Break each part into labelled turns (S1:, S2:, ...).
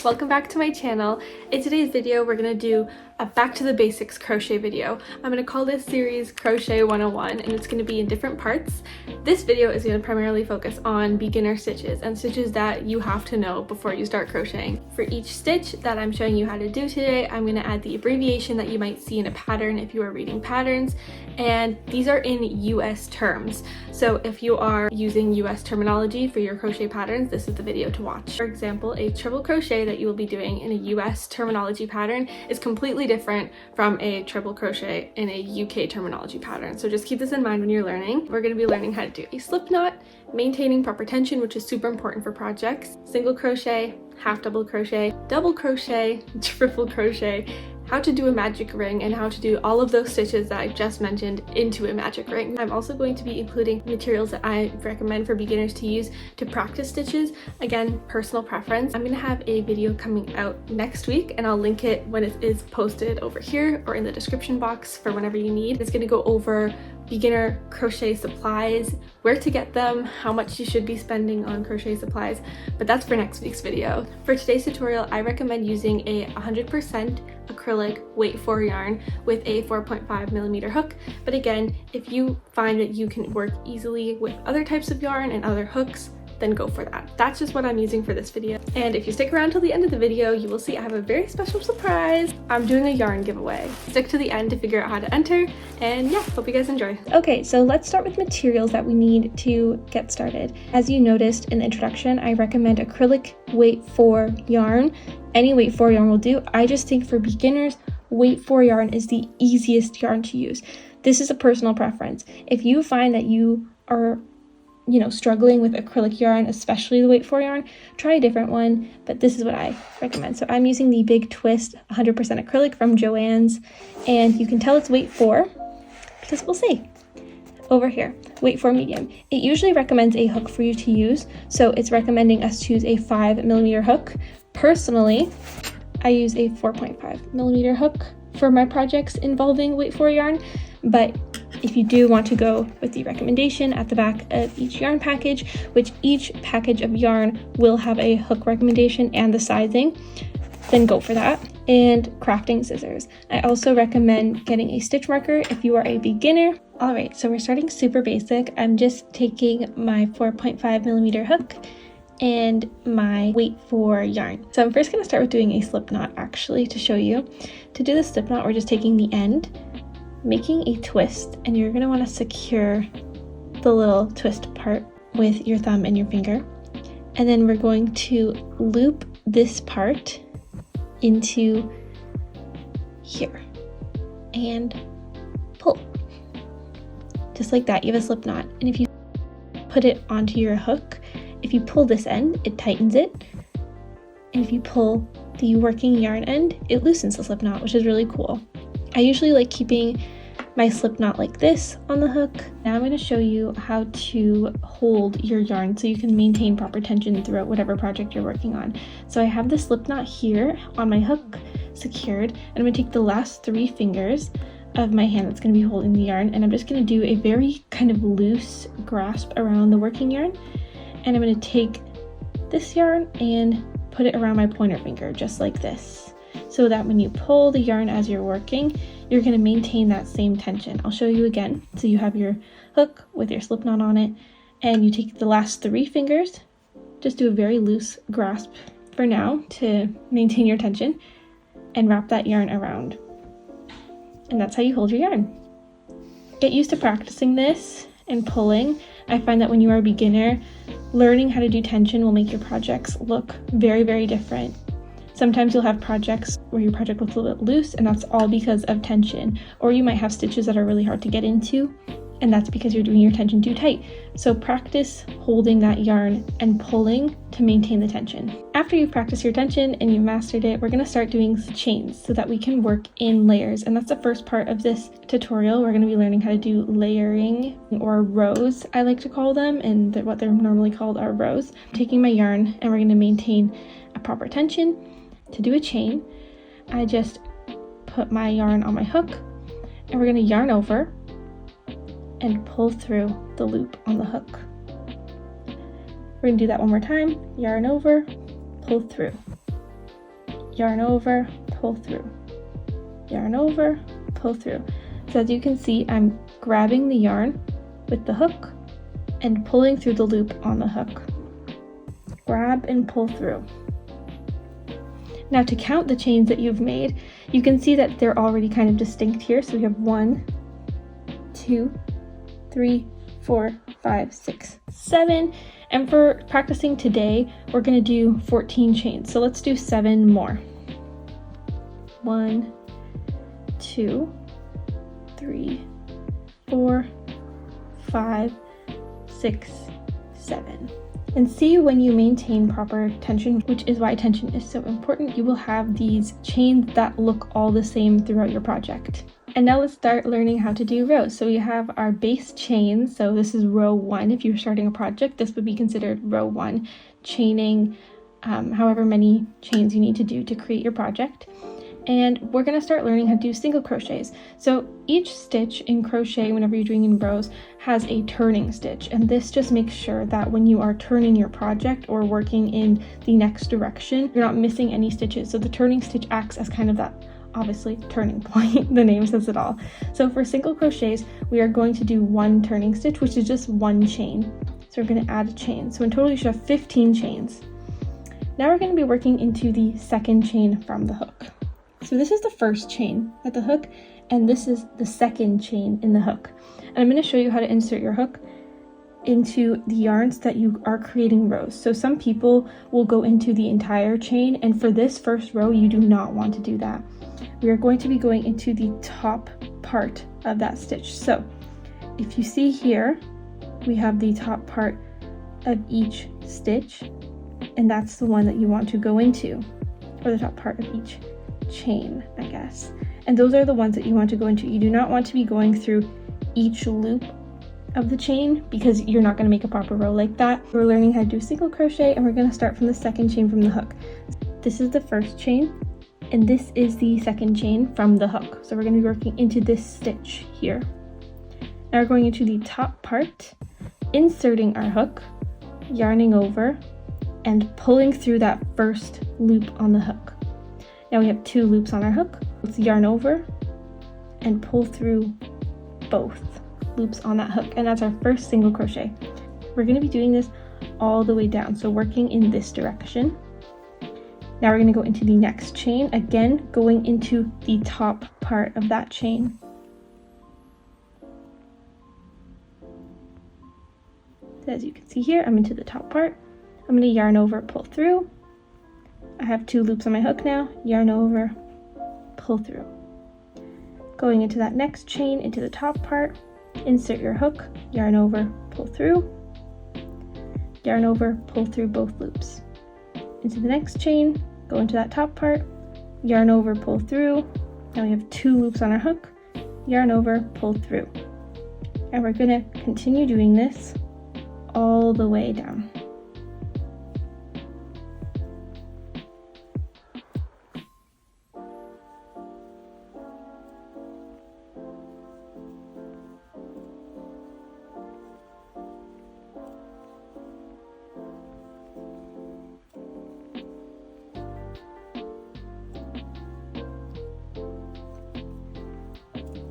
S1: welcome back to my channel. In today's video we're going to do a back to the basics crochet video. I'm going to call this series Crochet 101 and it's going to be in different parts. This video is going to primarily focus on beginner stitches and stitches that you have to know before you start crocheting. For each stitch that I'm showing you how to do today, I'm going to add the abbreviation that you might see in a pattern if you are reading patterns, and these are in US terms. So if you are using US terminology for your crochet patterns, this is the video to watch. For example, a triple crochet that you will be doing in a US terminology pattern is completely different from a triple crochet in a UK terminology pattern. So just keep this in mind when you're learning. We're going to be learning how to do a slip knot, maintaining proper tension, which is super important for projects, single crochet, half double crochet, double crochet, triple crochet, how to do a magic ring, and how to do all of those stitches that I just mentioned into a magic ring. I'm also going to be including materials that I recommend for beginners to use to practice stitches. Again, personal preference. I'm going to have a video coming out next week and I'll link it when it is posted over here or in the description box for whenever you need. It's going to go over beginner crochet supplies, where to get them, how much you should be spending on crochet supplies, but that's for next week's video. For today's tutorial, I recommend using a 100% acrylic weight 4 yarn with a 4.5mm hook, but again, if you find that you can work easily with other types of yarn and other hooks, then go for that. That's just what I'm using for this video. And if you stick around till the end of the video, you will see I have a very special surprise. I'm doing a yarn giveaway. Stick to the end to figure out how to enter, and yeah, hope you guys enjoy. Okay, so let's start with materials that we need to get started. As you noticed in the introduction, I recommend acrylic weight 4 yarn. Any weight 4 yarn will do. I just think for beginners, weight 4 yarn is the easiest yarn to use. This is a personal preference. If you find that you are struggling with acrylic yarn, especially the weight 4 yarn, try a different one, but this is what I recommend. So I'm using the Big Twist 100% acrylic from Joann's, and you can tell it's weight 4 because we'll see over here, weight 4 medium. It usually recommends a hook for you to use, so it's recommending us choose a 5mm hook. Personally, I use a 4.5mm hook for my projects involving weight 4 yarn, but if you do want to go with the recommendation at the back of each yarn package, which each package of yarn will have a hook recommendation and the sizing, then go for that. And crafting scissors. I also recommend getting a stitch marker if you are a beginner. All right, so we're starting super basic. I'm just taking my 4.5mm hook and my weight 4 yarn. So I'm first going to start with doing a slip knot actually to show you. To do the slip knot, we're just taking the end, making a twist, and you're going to want to secure the little twist part with your thumb and your finger, and then we're going to loop this part into here and pull just like that. You have a slip knot, and if you put it onto your hook, if you pull this end, it tightens it, and if you pull the working yarn end, it loosens the slip knot, which is really cool. I usually like keeping my slip knot like this on the hook. Now I'm going to show you how to hold your yarn so you can maintain proper tension throughout whatever project you're working on. So I have the slip knot here on my hook secured, and I'm going to take the last 3 fingers of my hand that's going to be holding the yarn, and I'm just going to do a very kind of loose grasp around the working yarn, and I'm going to take this yarn and put it around my pointer finger just like this, so that when you pull the yarn as you're working, you're going to maintain that same tension. I'll show you again. So you have your hook with your slip knot on it, and you take the last 3 fingers, just do a very loose grasp for now to maintain your tension, and wrap that yarn around. And that's how you hold your yarn. Get used to practicing this and pulling. I find that when you are a beginner, learning how to do tension will make your projects look very, very different. Sometimes you'll have projects where your project looks a little bit loose, and that's all because of tension. Or you might have stitches that are really hard to get into, and that's because you're doing your tension too tight. So practice holding that yarn and pulling to maintain the tension. After you've practiced your tension and you've mastered it, we're going to start doing chains so that we can work in layers. And that's the first part of this tutorial. We're going to be learning how to do layering, or rows, I like to call them, and what they're normally called are rows. I'm taking my yarn, and we're going to maintain a proper tension. To do a chain, I just put my yarn on my hook, and we're going to yarn over and pull through the loop on the hook. We're going to do that one more time. Yarn over, pull through. yarn over, pull through, yarn over, pull through. So as you can see, I'm grabbing the yarn with the hook and pulling through the loop on the hook. Grab and pull through. Now to count the chains that you've made, you can see that they're already kind of distinct here. So we have 1, 2, 3, 4, 5, 6, 7. And for practicing today, we're going to do 14 chains. So let's do 7 more. 1, 2, 3, 4, 5, 6, 7. And see, when you maintain proper tension, which is why tension is so important, you will have these chains that look all the same throughout your project. And now let's start learning how to do rows. So we have our base chain. So this is row 1. If you're starting a project, this would be considered row 1, chaining however many chains you need to do to create your project. And we're going to start learning how to do single crochets. So each stitch in crochet, whenever you're doing in rows, has a turning stitch. And this just makes sure that when you are turning your project or working in the next direction, you're not missing any stitches. So the turning stitch acts as kind of that, obviously, turning point. The name says it all. So for single crochets, we are going to do 1 turning stitch, which is just 1 chain. So we're going to add a chain. So in total, you should have 15 chains. Now we're going to be working into the second chain from the hook. So this is the first chain at the hook, and this is the second chain in the hook. And I'm going to show you how to insert your hook into the yarns that you are creating rows. So some people will go into the entire chain, and for this first row, you do not want to do that. We are going to be going into the top part of that stitch. So if you see here, we have the top part of each stitch, and that's the one that you want to go into, or the top part of each chain, I guess. And those are the ones that you want to go into. You do not want to be going through each loop of the chain because you're not going to make a proper row like that. We're learning how to do single crochet, and we're going to start from the second chain from the hook. This is the first chain, and this is the second chain from the hook. So we're going to be working into this stitch here. Now we're going into the top part, inserting our hook, yarning over, and pulling through that first loop on the hook. Now we have 2 loops on our hook. Let's yarn over and pull through both loops on that hook, and that's our first single crochet. We're going to be doing this all the way down, so working in this direction. Now we're going to go into the next chain, again going into the top part of that chain. So as you can see here, I'm into the top part. I'm going to yarn over, pull through. I have 2 loops on my hook now, yarn over, pull through. Going into that next chain, into the top part, insert your hook, yarn over, pull through, yarn over, pull through both loops. Into the next chain, go into that top part, yarn over, pull through. Now we have 2 loops on our hook, yarn over, pull through. And we're going to continue doing this all the way down.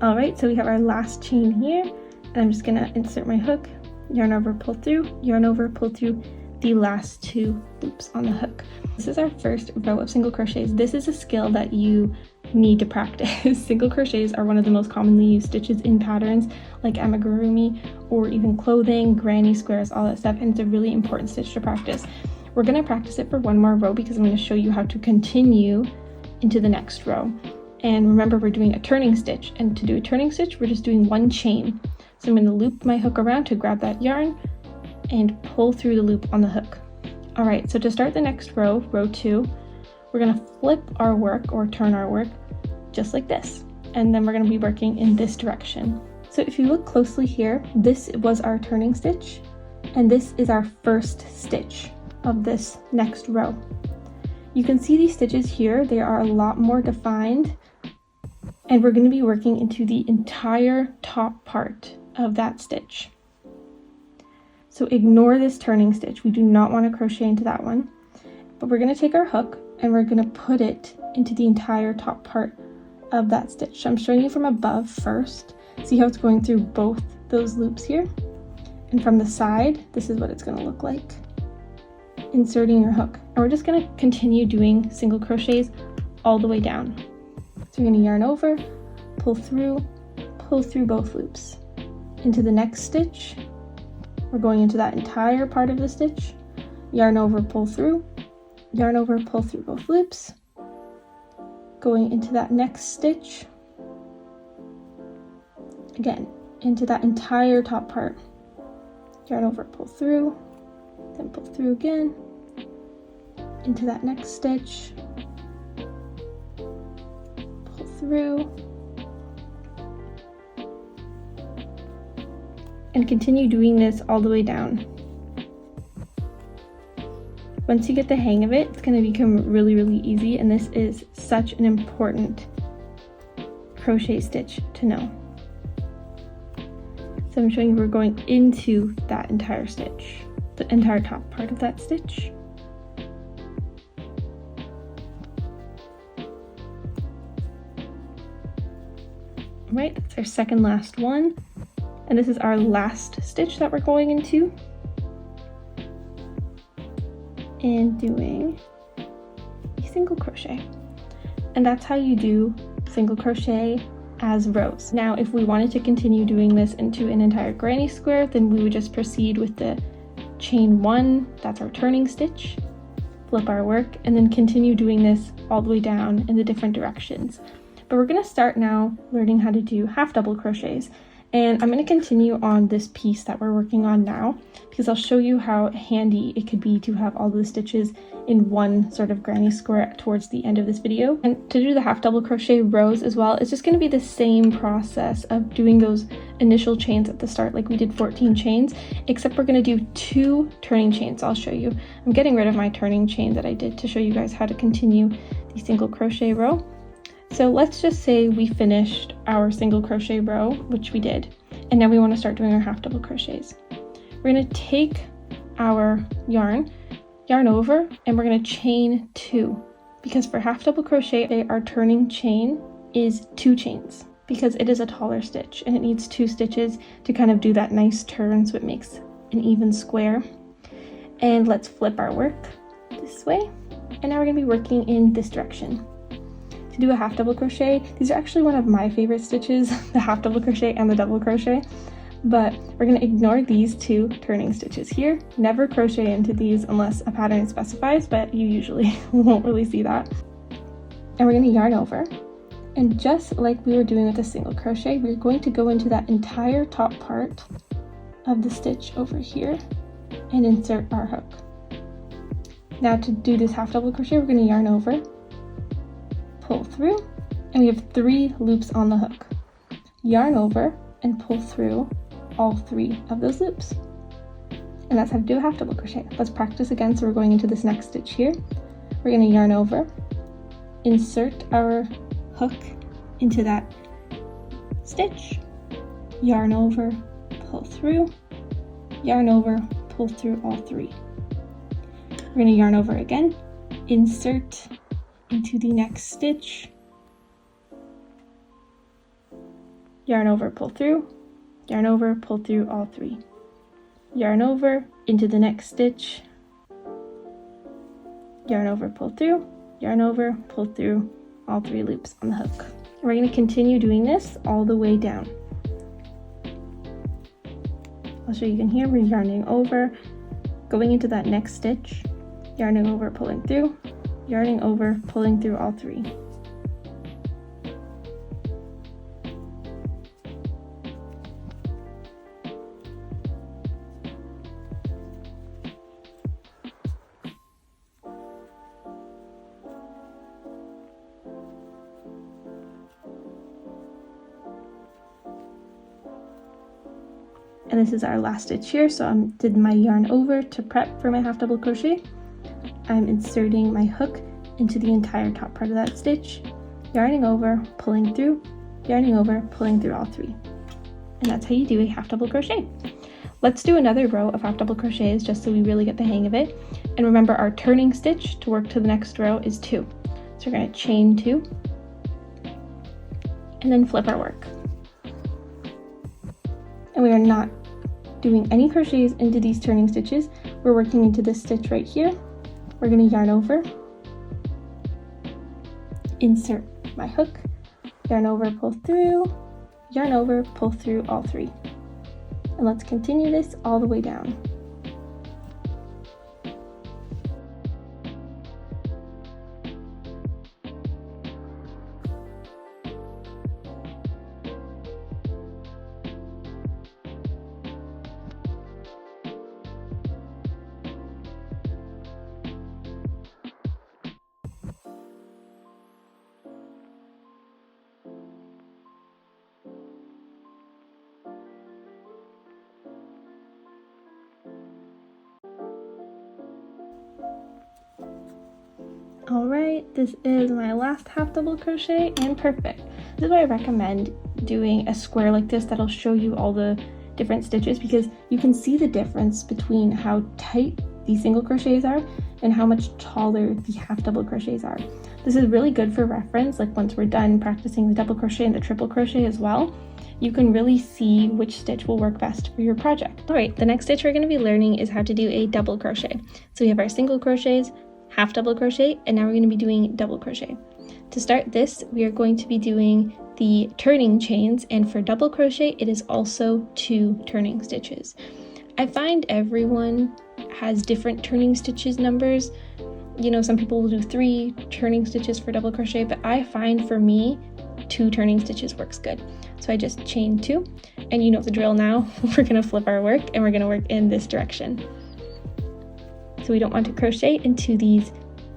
S1: Alright, so we have our last chain here, and I'm just going to insert my hook, yarn over, pull through, yarn over, pull through the last 2 loops on the hook. This is our first row of single crochets. This is a skill that you need to practice. Single crochets are one of the most commonly used stitches in patterns like amigurumi or even clothing, granny squares, all that stuff, and it's a really important stitch to practice. We're going to practice it for 1 more row because I'm going to show you how to continue into the next row. And remember, we're doing a turning stitch, and to do a turning stitch, we're just doing 1 chain. So I'm going to loop my hook around to grab that yarn and pull through the loop on the hook. All right, so to start the next row, row 2, we're going to flip our work or turn our work just like this. And then we're going to be working in this direction. So if you look closely here, this was our turning stitch, and this is our first stitch of this next row. You can see these stitches here, they are a lot more defined, and we're going to be working into the entire top part of that stitch. So ignore this turning stitch. We do not want to crochet into that one, but we're going to take our hook and we're going to put it into the entire top part of that stitch. So I'm showing you from above first. See how it's going through both those loops here? And from the side, this is what it's going to look like. Inserting your hook. And we're just going to continue doing single crochets all the way down. So you're going to yarn over, pull through both loops. Into the next stitch, we're going into that entire part of the stitch. Yarn over, pull through, yarn over, pull through both loops. Going into that next stitch. Again, into that entire top part. Yarn over, pull through, then pull through again. Into that next stitch. Pull through. And continue doing this all the way down. Once you get the hang of it, it's going to become really, really easy, and this is such an important crochet stitch to know. So I'm showing you we're going into that entire stitch, the entire top part of that stitch. Right, that's our second last one. And this is our last stitch that we're going into. And doing a single crochet. And that's how you do single crochet as rows. Now, if we wanted to continue doing this into an entire granny square, then we would just proceed with the chain 1, that's our turning stitch, flip our work, and then continue doing this all the way down in the different directions. But we're going to start now learning how to do half double crochets. And I'm going to continue on this piece that we're working on now, because I'll show you how handy it could be to have all the stitches in one sort of granny square towards the end of this video. And to do the half double crochet rows as well, it's just going to be the same process of doing those initial chains at the start, like we did 14 chains, except we're going to do 2 turning chains. I'll show you. I'm getting rid of my turning chain that I did to show you guys how to continue the single crochet row. So let's just say we finished our single crochet row, which we did, and now we want to start doing our half double crochets. We're going to take our yarn over, and we're going to chain 2, because for half double crochet, our turning chain is 2 chains, because it is a taller stitch and it needs 2 stitches to kind of do that nice turn so it makes an even square. And let's flip our work this way, and now we're going to be working in this direction. To do a half double crochet, these are actually one of my favorite stitches, the half double crochet and the double crochet, but we're going to ignore these 2 turning stitches here. Never crochet into these unless a pattern specifies, but you usually won't really see that. And we're going to yarn over, and just like we were doing with a single crochet, we're going to go into that entire top part of the stitch over here and insert our hook. Now to do this half double crochet, we're going to yarn over, pull through, and we have 3 loops on the hook. Yarn over and pull through all 3 of those loops. And that's how to do a half double crochet. Let's practice again. So we're going into this next stitch here. We're going to yarn over, insert our hook into that stitch, yarn over, pull through, yarn over, pull through all 3. We're going to yarn over again, insert into the next stitch, yarn over, pull through, yarn over, pull through all 3, yarn over into the next stitch, yarn over, pull through, yarn over, pull through all 3 loops on the hook. We're going to continue doing this all the way down. I'll show you again here. We're yarning over, going into that next stitch, yarning over, pulling through, yarning over, pulling through all 3. And this is our last stitch here, so I did my yarn over to prep for my half double crochet. I'm inserting my hook into the entire top part of that stitch, yarning over, pulling through, yarning over, pulling through all 3. And that's how you do a half double crochet. Let's do another row of half double crochets just so we really get the hang of it. And remember, our turning stitch to work to the next row is 2. So we're going to chain 2 and then flip our work. And we are not doing any crochets into these turning stitches. We're working into this stitch right here. We're going to yarn over, insert my hook, yarn over, pull through, yarn over, pull through all 3. And let's continue this all the way down. Alright, this is my last half double crochet and perfect. This is why I recommend doing a square like this that'll show you all the different stitches, because you can see the difference between how tight these single crochets are and how much taller the half double crochets are. This is really good for reference, like once we're done practicing the double crochet and the triple crochet as well, you can really see which stitch will work best for your project. Alright, the next stitch we're going to be learning is how to do a double crochet. So we have our single crochets, half double crochet, and now we're going to be doing double crochet. To start this, we are going to be doing the turning chains, and for double crochet it is also 2 turning stitches. I find everyone has different turning stitches numbers. You know, some people will do 3 turning stitches for double crochet, but I find for me 2 turning stitches works good. So I just chain 2, and you know the drill now. We're going to flip our work and we're going to work in this direction. So we don't want to crochet into these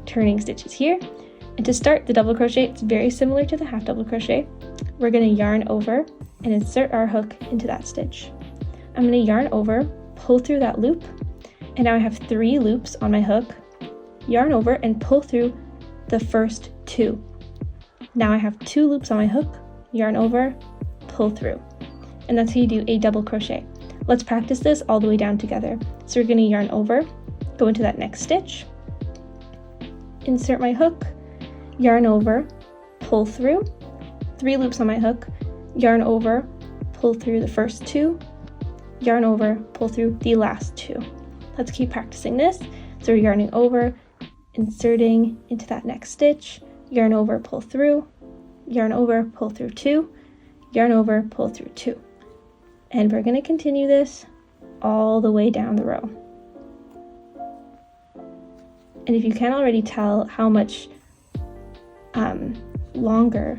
S1: turning stitches here. And to start the double crochet, it's very similar to the half double crochet. We're going to yarn over and insert our hook into that stitch. I'm going to yarn over, pull through that loop, and now I have 3 loops on my hook. Yarn over and pull through the first 2. Now I have 2 loops on my hook, yarn over, pull through. And that's how you do a double crochet. Let's practice this all the way down together. So we're going to yarn over, go into that next stitch, insert my hook, yarn over, pull through, 3 loops on my hook, yarn over, pull through the first 2, yarn over, pull through the last 2. Let's keep practicing this. So we're yarning over, inserting into that next stitch, yarn over, pull through, yarn over, pull through 2, yarn over, pull through 2. And we're going to continue this all the way down the row. And if you can already tell how much longer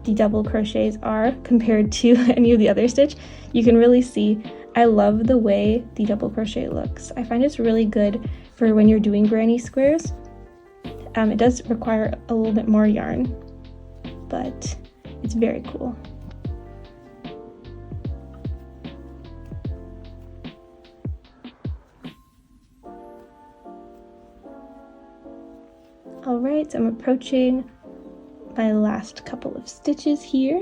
S1: the double crochets are compared to any of the other stitch, you can really see I love the way the double crochet looks. I find it's really good for when you're doing granny squares. It does require a little bit more yarn, but it's very cool. Alright, so I'm approaching my last couple of stitches here.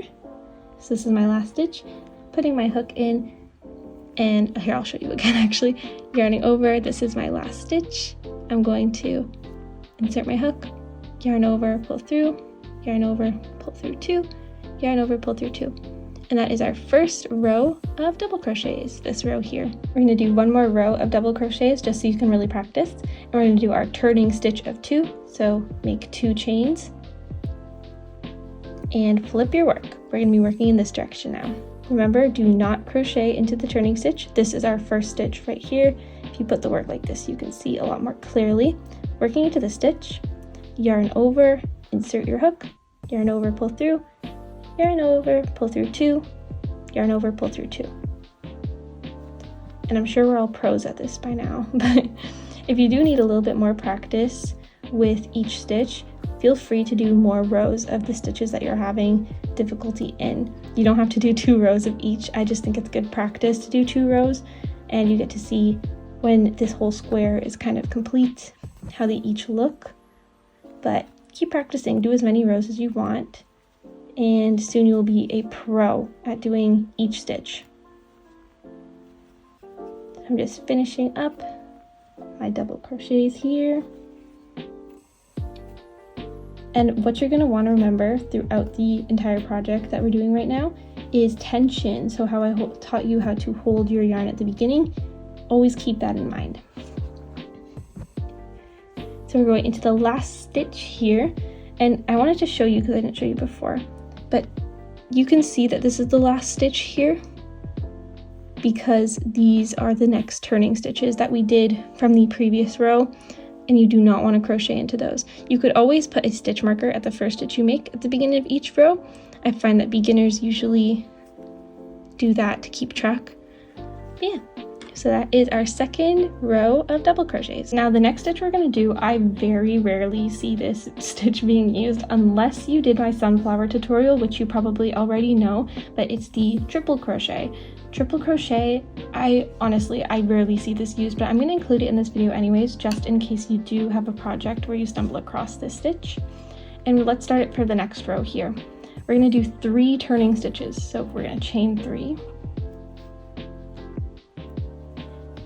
S1: So this is my last stitch, putting my hook in, and here I'll show you again actually, yarning over, this is my last stitch. I'm going to insert my hook, yarn over, pull through, yarn over, pull through 2, yarn over, pull through 2. And that is our first row of double crochets, this row here. We're going to do one more row of double crochets just so you can really practice. And we're going to do our turning stitch of 2. So make 2 chains and flip your work. We're going to be working in this direction now. Remember, do not crochet into the turning stitch. This is our first stitch right here. If you put the work like this, you can see a lot more clearly. Working into the stitch, yarn over, insert your hook, yarn over, pull through, yarn over, pull through 2, yarn over, pull through 2. And I'm sure we're all pros at this by now, but if you do need a little bit more practice with each stitch, feel free to do more rows of the stitches that you're having difficulty in. You don't have to do 2 rows of each. I just think it's good practice to do 2 rows, and you get to see when this whole square is kind of complete, how they each look. But keep practicing, do as many rows as you want, and soon you'll be a pro at doing each stitch. I'm just finishing up my double crochets here. And what you're going to want to remember throughout the entire project that we're doing right now is tension. So how I taught you how to hold your yarn at the beginning, always keep that in mind. So we're going into the last stitch here, and I wanted to show you because I didn't show you before, but you can see that this is the last stitch here because these are the next turning stitches that we did from the previous row, and you do not want to crochet into those. You could always put a stitch marker at the first stitch you make at the beginning of each row. I find that beginners usually do that to keep track. But yeah, so that is our second row of double crochets. Now the next stitch we're going to do, I very rarely see this stitch being used unless you did my sunflower tutorial, which you probably already know, but it's the triple crochet. Triple crochet, I rarely see this used, but I'm going to include it in this video anyways, just in case you do have a project where you stumble across this stitch. And let's start it for the next row here. We're going to do 3 turning stitches. So we're going to chain 3.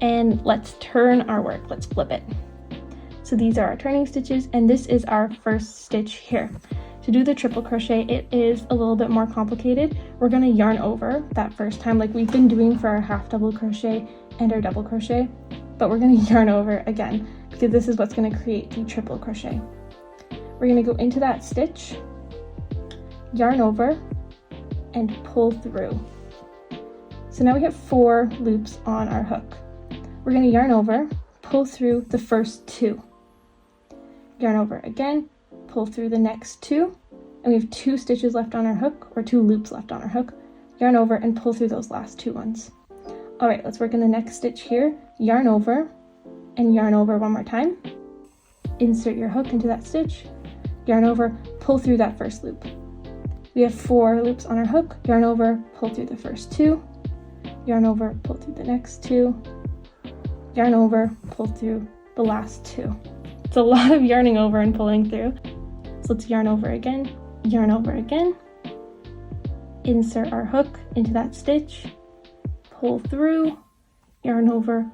S1: And let's turn our work, let's flip it. So these are our turning stitches, and this is our first stitch here. To do the triple crochet, it is a little bit more complicated. We're going to yarn over that first time like we've been doing for our half double crochet and our double crochet, but we're going to yarn over again because this is what's going to create the triple crochet. We're going to go into that stitch, yarn over, and pull through. So now we have 4 loops on our hook. We're going to yarn over, pull through the first 2. Yarn over again, pull through the next 2, and we have 2 stitches left on our hook, or 2 loops left on our hook. Yarn over and pull through those last 2 ones. All right, let's work in the next stitch here. Yarn over and yarn over one more time. Insert your hook into that stitch, yarn over, pull through that first loop. We have 4 loops on our hook. Yarn over, pull through the first 2, yarn over, pull through the next 2, yarn over, pull through the last 2. It's a lot of yarning over and pulling through. So let's yarn over again, insert our hook into that stitch, pull through, yarn over,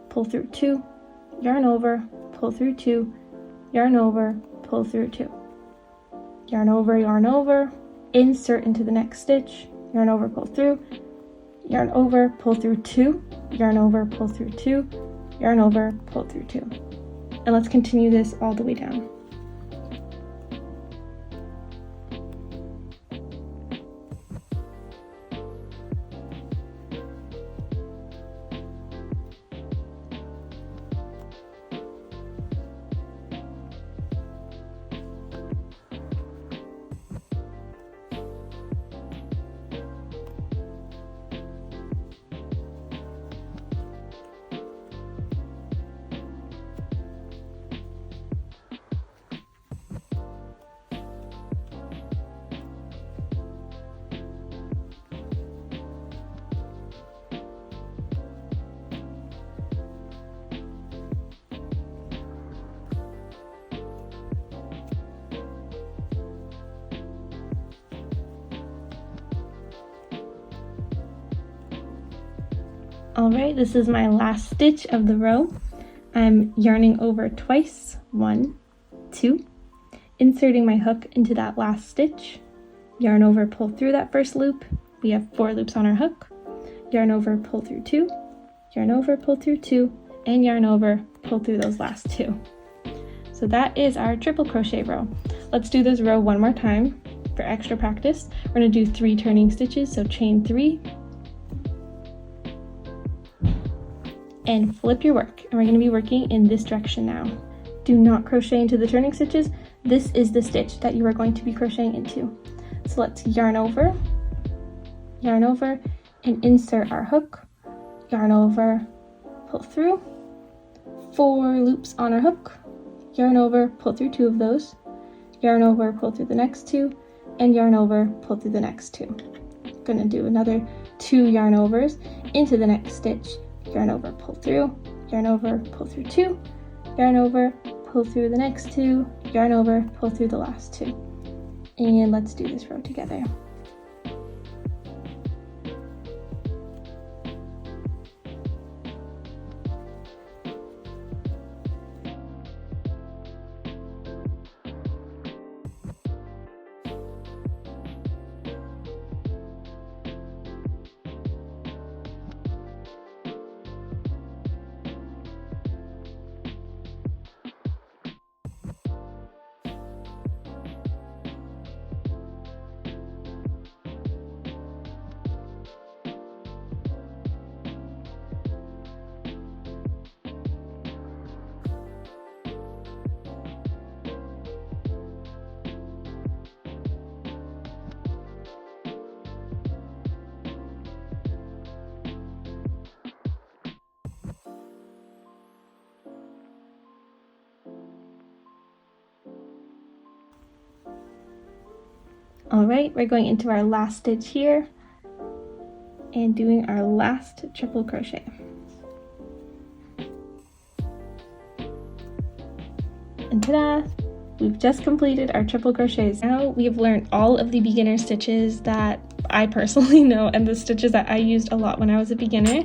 S1: pull through 2, yarn over, pull through 2, yarn over, pull through 2, yarn over, insert into the next stitch, yarn over, pull through, yarn over, pull through 2, yarn over, pull through 2, yarn over, pull through 2. And let's continue this all the way down. Alright, this is my last stitch of the row. I'm yarning over twice, 1, 2, inserting my hook into that last stitch, yarn over, pull through that first loop. We have 4 loops on our hook, yarn over, pull through 2, yarn over, pull through 2, and yarn over, pull through those last 2. So that is our triple crochet row. Let's do this row one more time for extra practice. We're going to do 3 turning stitches, so chain 3, and flip your work, and we're going to be working in this direction now. Do not crochet into the turning stitches. This is the stitch that you are going to be crocheting into. So let's yarn over, and insert our hook, yarn over, pull through, 4 loops on our hook, yarn over, pull through 2 of those, yarn over, pull through the next 2, and yarn over, pull through the next 2. Going to do another 2 yarn overs into the next stitch, yarn over, pull through, yarn over, pull through 2, yarn over, pull through the next 2, yarn over, pull through the last 2. And let's do this row together. All right, we're going into our last stitch here and doing our last triple crochet. And ta-da! We've just completed our triple crochets. Now we have learned all of the beginner stitches that I personally know and the stitches that I used a lot when I was a beginner.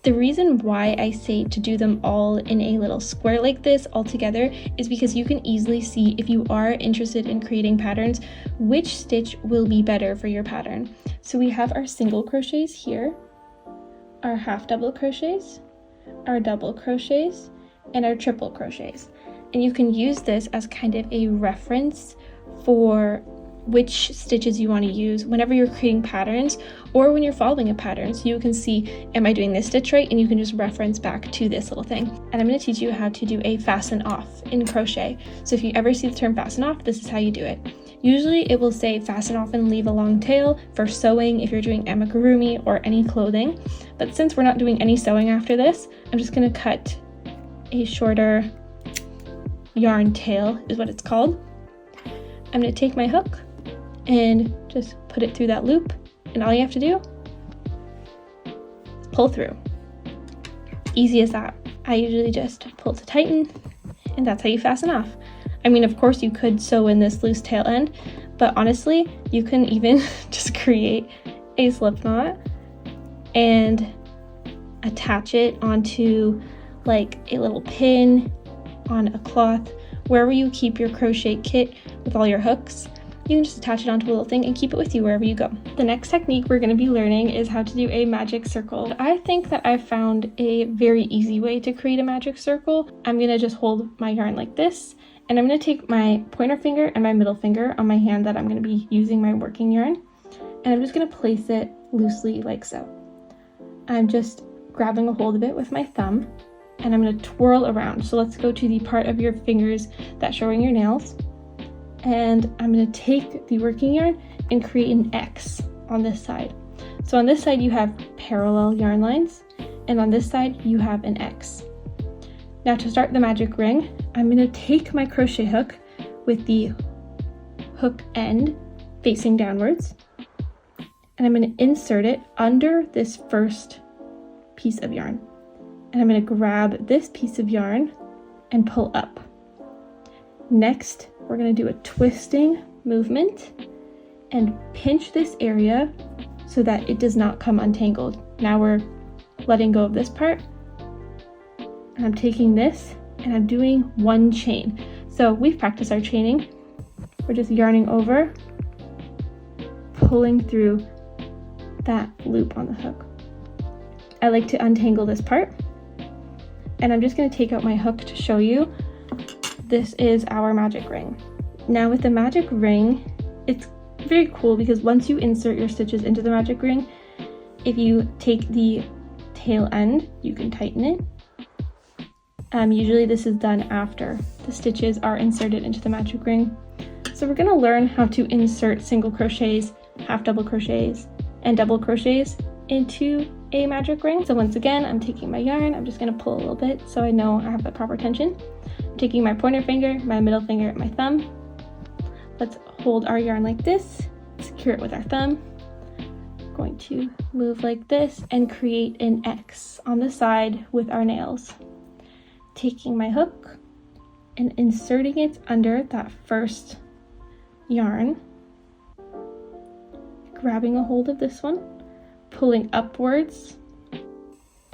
S1: The reason why I say to do them all in a little square like this all together is because you can easily see, if you are interested in creating patterns, which stitch will be better for your pattern. So we have our single crochets here, our half double crochets, our double crochets, and our triple crochets. And you can use this as kind of a reference for which stitches you want to use whenever you're creating patterns or when you're following a pattern. So you can see, am I doing this stitch right? And you can just reference back to this little thing. And I'm going to teach you how to do a fasten off in crochet. So if you ever see the term fasten off, this is how you do it. Usually it will say fasten off and leave a long tail for sewing if you're doing amigurumi or any clothing. But since we're not doing any sewing after this, I'm just going to cut a shorter yarn tail is what it's called. I'm going to take my hook and just put it through that loop, and all you have to do is pull through. Easy as that. I usually just pull to tighten, and that's how you fasten off. I mean, of course you could sew in this loose tail end, but honestly you can even just create a slip knot and attach it onto like a little pin on a cloth, wherever you keep your crochet kit with all your hooks. You can just attach it onto a little thing and keep it with you wherever you go. The next technique we're going to be learning is how to do a magic circle. I think that I've found a very easy way to create a magic circle. I'm going to just hold my yarn like this, and I'm going to take my pointer finger and my middle finger on my hand that I'm going to be using my working yarn, and I'm just going to place it loosely like so. I'm just grabbing a hold of it with my thumb, and I'm going to twirl around. So let's go to the part of your fingers that's showing your nails. And I'm going to take the working yarn and create an X on this side. So on this side you have parallel yarn lines, and on this side you have an X. Now to start the magic ring, I'm going to take my crochet hook with the hook end facing downwards, and I'm going to insert it under this first piece of yarn. And I'm going to grab this piece of yarn and pull up. Next, we're going to do a twisting movement and pinch this area so that it does not come untangled. Now we're letting go of this part, and I'm taking this and I'm doing one chain. So we've practiced our chaining. We're just yarning over, pulling through that loop on the hook. I like to untangle this part, and I'm just going to take out my hook to show you. This is our magic ring. Now with the magic ring, it's very cool because once you insert your stitches into the magic ring, if you take the tail end, you can tighten it. Usually this is done after the stitches are inserted into the magic ring. So we're going to learn how to insert single crochets, half double crochets, and double crochets into a magic ring. So once again, I'm taking my yarn, I'm just going to pull a little bit so I know I have the proper tension. I'm taking my pointer finger, my middle finger, and my thumb. Let's hold our yarn like this, secure it with our thumb. I'm going to move like this and create an X on the side with our nails. Taking my hook and inserting it under that first yarn, grabbing a hold of this one, pulling upwards,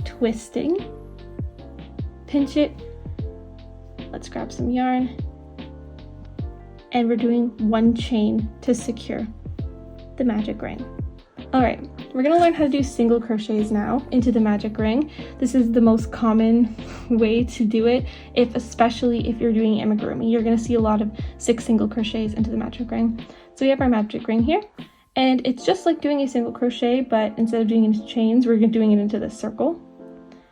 S1: twisting, pinch it. Let's grab some yarn, and we're doing one chain to secure the magic ring. All right, we're gonna learn how to do single crochets now into the magic ring. This is the most common way to do it, especially if you're doing amigurumi. You're gonna see a lot of 6 single crochets into the magic ring. So we have our magic ring here, and it's just like doing a single crochet, but instead of doing it into chains, we're doing it into this circle.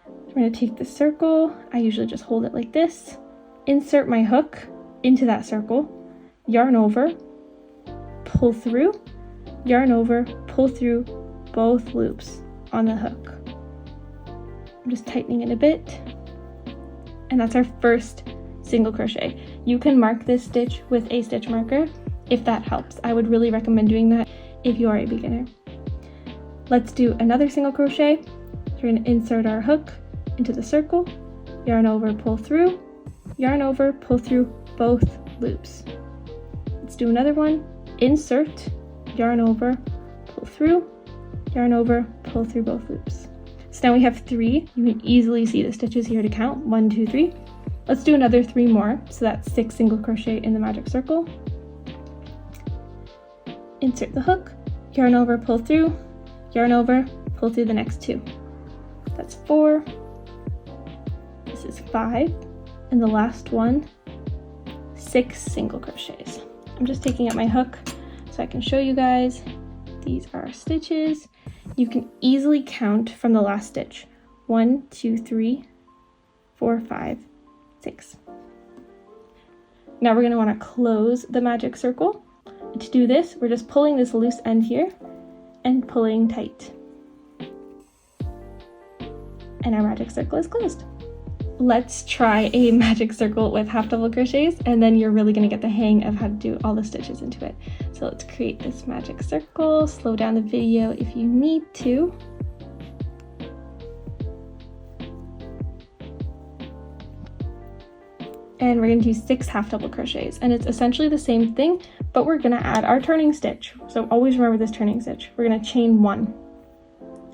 S1: So we're gonna take the circle. I usually just hold it like this, insert my hook into that circle, yarn over, pull through, yarn over, pull through both loops on the hook. I'm just tightening it a bit, and that's our first single crochet. You can mark this stitch with a stitch marker if that helps. I would really recommend doing that if you are a beginner. Let's do another single crochet. We're going to insert our hook into the circle, yarn over, pull through, yarn over, pull through both loops. Let's do another one. Insert, yarn over, pull through, yarn over, pull through both loops. So now we have 3. You can easily see the stitches here to count. 1, 2, 3. Let's do another 3 more. So that's 6 single crochet in the magic circle. Insert the hook, yarn over, pull through, yarn over, pull through the next 2. That's 4. This is 5. And the last one, 6 single crochets. I'm just taking out my hook so I can show you guys. These are our stitches. You can easily count from the last stitch. 1, 2, 3, 4, 5, 6. Now we're going to want to close the magic circle. And to do this, we're just pulling this loose end here and pulling tight. And our magic circle is closed. Let's try a magic circle with half double crochets, and then you're really going to get the hang of how to do all the stitches into it. So let's create this magic circle. Slow down the video if you need to. And we're going to do 6 half double crochets, and it's essentially the same thing, but we're going to add our turning stitch. So always remember this turning stitch. We're going to chain 1,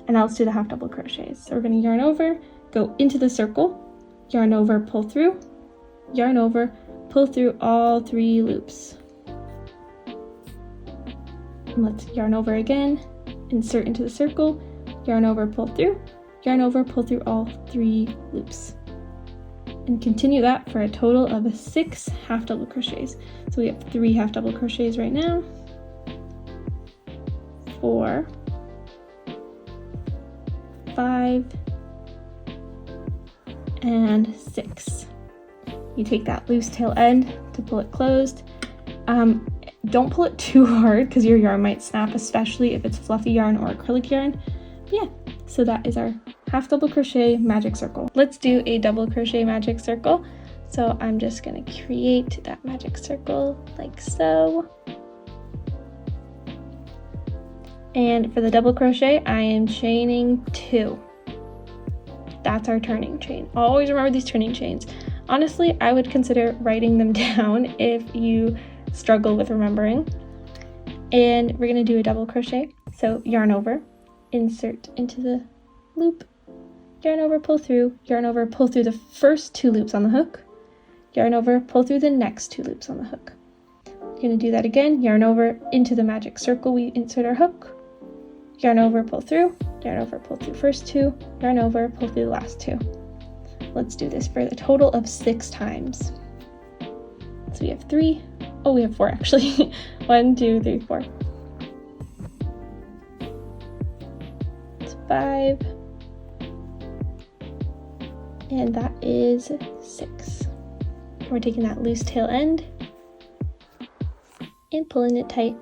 S1: and now let's do the half double crochets. So we're going to yarn over, go into the circle, yarn over, pull through, yarn over, pull through all 3 loops. And let's yarn over again, insert into the circle, yarn over, pull through, yarn over, pull through all 3 loops. And continue that for a total of 6 half double crochets. So we have 3 half double crochets right now, 4, 5, and 6. You take that loose tail end to pull it closed. Don't pull it too hard because your yarn might snap, especially if it's fluffy yarn or acrylic yarn. But yeah, so that is our half double crochet magic circle. Let's do a double crochet magic circle. So I'm just going to create that magic circle like so. And for the double crochet, I am chaining 2. That's our turning chain. Always remember these turning chains. Honestly, I would consider writing them down if you struggle with remembering. And we're going to do a double crochet. So yarn over, insert into the loop, yarn over, pull through, yarn over, pull through the first 2 loops on the hook, yarn over, pull through the next 2 loops on the hook. We're going to do that again. Yarn over into the magic circle, we insert our hook, yarn over, pull through, yarn over, pull through first 2, yarn over, pull through the last 2. Let's do this for a total of 6 times. So we have 3, oh we have 4 actually. 1, 2, 3, 4. It's 5. And that is 6. We're taking that loose tail end and pulling it tight.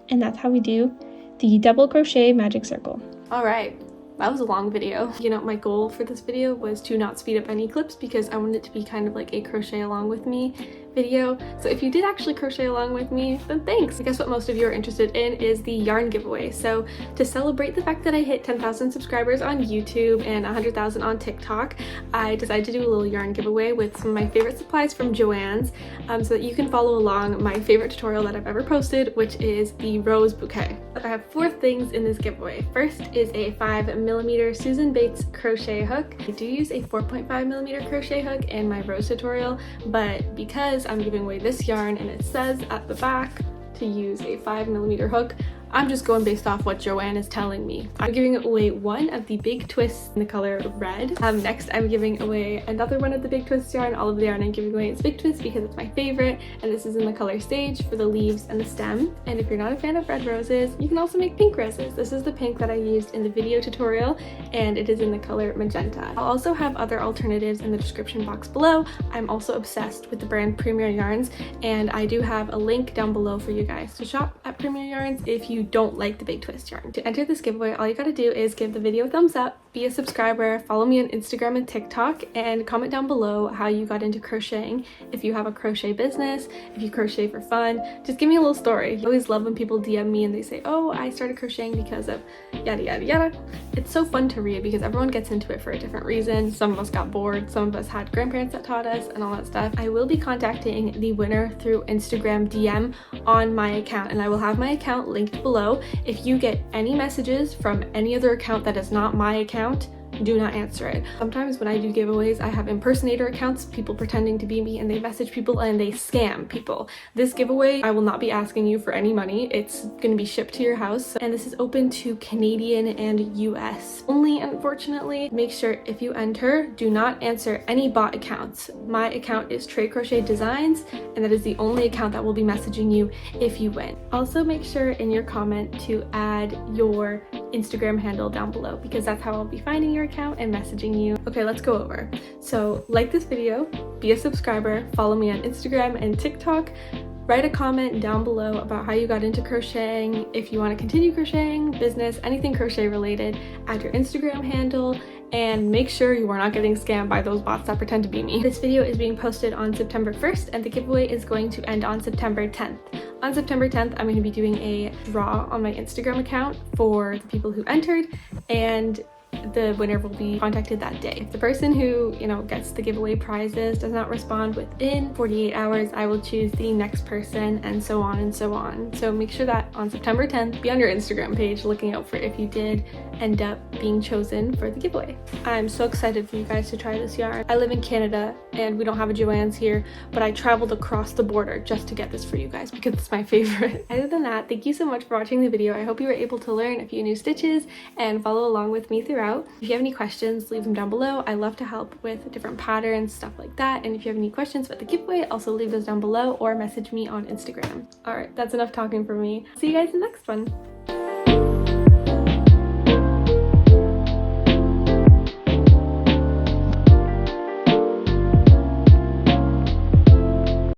S1: And that's how we do the double crochet magic circle. All right, that was a long video. You know, my goal for this video was to not speed up any clips because I wanted it to be kind of like a crochet along with me video. So if you did actually crochet along with me, then thanks. I guess what most of you are interested in is the yarn giveaway. So to celebrate the fact that I hit 10,000 subscribers on YouTube and 100,000 on TikTok, I decided to do a little yarn giveaway with some of my favorite supplies from Joann's, so that you can follow along my favorite tutorial that I've ever posted, which is the rose bouquet. I have 4 things in this giveaway. First is a 5mm Susan Bates crochet hook. I do use a 4.5mm crochet hook in my rose tutorial, but because I'm giving away this yarn and it says at the back to use a 5mm hook, I'm just going based off what Joann is telling me. I'm giving away one of the big twists in the color red. Next, I'm giving away another one of the big twist yarn. All of the yarn I'm giving away is big twist because it's my favorite, and this is in the color sage for the leaves and the stem. And if you're not a fan of red roses, you can also make pink roses. This is the pink that I used in the video tutorial, and it is in the color magenta. I'll also have other alternatives in the description box below. I'm also obsessed with the brand Premier Yarns, and I do have a link down below for you guys to shop at Premier Yarns if you don't like the big twist yarn. To enter this giveaway, all you gotta do is give the video a thumbs up, be a subscriber, follow me on Instagram and TikTok, and comment down below how you got into crocheting. If you have a crochet business, if you crochet for fun, just give me a little story. I always love when people DM me and they say, oh, I started crocheting because of yada yada yada. It's so fun to read because everyone gets into it for a different reason. Some of us got bored, some of us had grandparents that taught us and all that stuff. I will be contacting the winner through Instagram DM on my account, and I will have my account linked below. If you get any messages from any other account that is not my account, do not answer it. Sometimes when I do giveaways, I have impersonator accounts, people pretending to be me, and they message people and they scam people. This giveaway, I will not be asking you for any money. It's gonna be shipped to your house, and this is open to Canadian and US only, unfortunately. Make sure if you enter, do not answer any bot accounts. My account is Trade Crochet Designs, and that is the only account that will be messaging you if you win. Also make sure in your comment to add your Instagram handle down below, because that's how I'll be finding your account and messaging you. Okay, let's go over. So like this video, be a subscriber, follow me on Instagram and TikTok, write a comment down below about how you got into crocheting. If you want to continue crocheting, business, anything crochet related, add your Instagram handle, and make sure you are not getting scammed by those bots that pretend to be me. This video is being posted on September 1st, and the giveaway is going to end on September 10th. On September 10th, I'm going to be doing a draw on my Instagram account for the people who entered, and the winner will be contacted that day. If the person who, gets the giveaway prizes does not respond within 48 hours, I will choose the next person, and so on and so on. So make sure that on September 10th, be on your Instagram page looking out for if you did end up being chosen for the giveaway. I'm so excited for you guys to try this yarn. I live in Canada and we don't have a Joann's here, but I traveled across the border just to get this for you guys because it's my favorite. Other than that, thank you so much for watching the video. I hope you were able to learn a few new stitches and follow along with me throughout. If you have any questions, leave them down below. I love to help with different patterns, stuff like that. And if you have any questions about the giveaway, also leave those down below or message me on Instagram. All right, that's enough talking for me. See you guys in the next one.